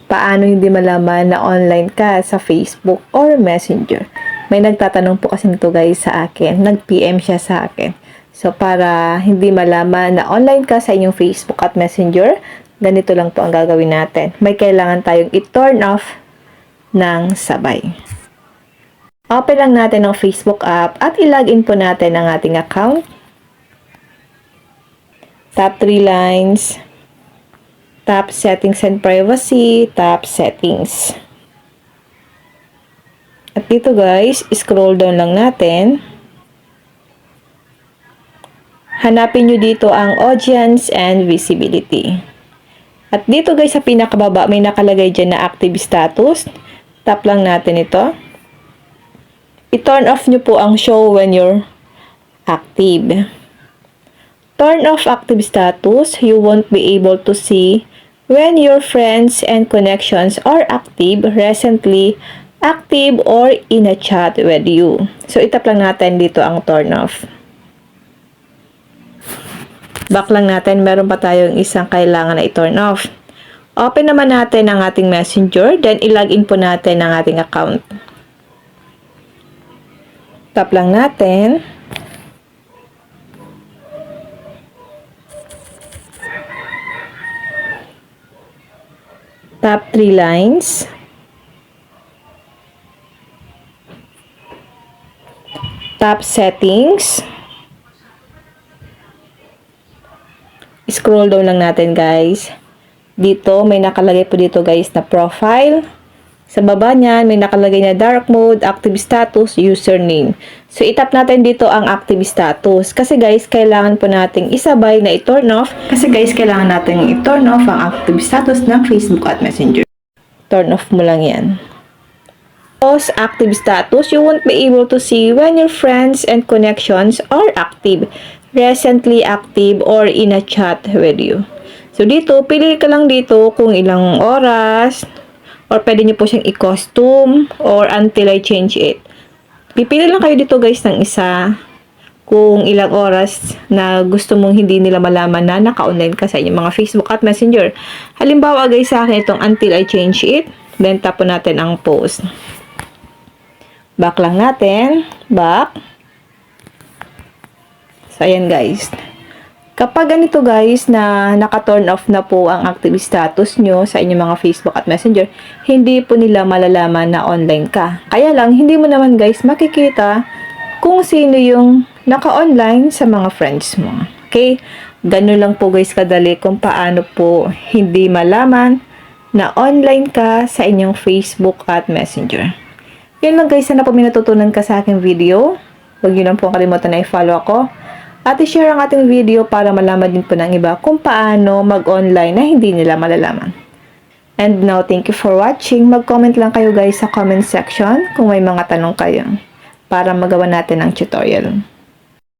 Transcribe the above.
paano hindi malaman na online ka sa Facebook or Messenger. May nagtatanong po kasi nito guys sa akin. Nag-PM siya sa akin. So, para hindi malaman na online ka sa inyong Facebook at Messenger, ganito lang po ang gagawin natin. May kailangan tayong i-turn off ng sabay. Open lang natin ang Facebook app at i-login po natin ang ating account. Tap 3 lines. Tap Settings and Privacy. Tap Settings. At dito guys, scroll down lang natin. Hanapin nyo dito ang Audience and Visibility. At dito guys, sa pinakababa, may nakalagay dyan na Active Status. Tap lang natin ito. I-turn off nyo po ang Show when you're active. Turn off active status, you won't be able to see when your friends and connections are active, recently active, or in a chat with you. So, itap lang natin dito ang turn off. Back lang natin, meron pa tayong isang kailangan na i-turn off. Open naman natin ang ating messenger, then i-login po natin ang ating account. Tap lang natin. Tap 3 lines. Tap Settings. Scroll down lang natin guys. Dito, may nakalagay po dito guys na profile. Sa baba niyan, may nakalagay na dark mode, active status, username. So, itap natin dito ang active status. Kasi guys, kailangan po nating isabay na i-turn off. Kasi guys, kailangan natin i-turn off ang active status ng Facebook at Messenger. Turn off mo lang yan. Pause active status, you won't be able to see when your friends and connections are active, recently active, or in a chat with you. So, dito, pili ka lang dito kung ilang oras, or pwede nyo po siyang i-custom, or until I change it. Pipili lang kayo dito guys ng isa kung ilang oras na gusto mong hindi nila malaman na naka-online ka sa inyong mga Facebook at Messenger. Halimbawa guys sa akin itong until I change it, then tap po natin ang post. Back lang natin. Back. So, ayan guys. Kapag ganito guys na naka-turn off na po ang active status nyo sa inyong mga Facebook at Messenger, hindi po nila malalaman na online ka. Kaya lang, hindi mo naman guys makikita kung sino yung naka-online sa mga friends mo. Okay? Ganun lang po guys kadali kung paano po hindi malaman na online ka sa inyong Facebook at Messenger. Yun lang guys, sana po may natutunan ka sa aking video. Huwag nyo lang po kalimutan na i-follow ako. At i-share ang ating video para malaman din po ng iba kung paano mag-online na hindi nila malalaman. And now, thank you for watching. Mag-comment lang kayo guys sa comment section kung may mga tanong kayo para magawa natin ang tutorial.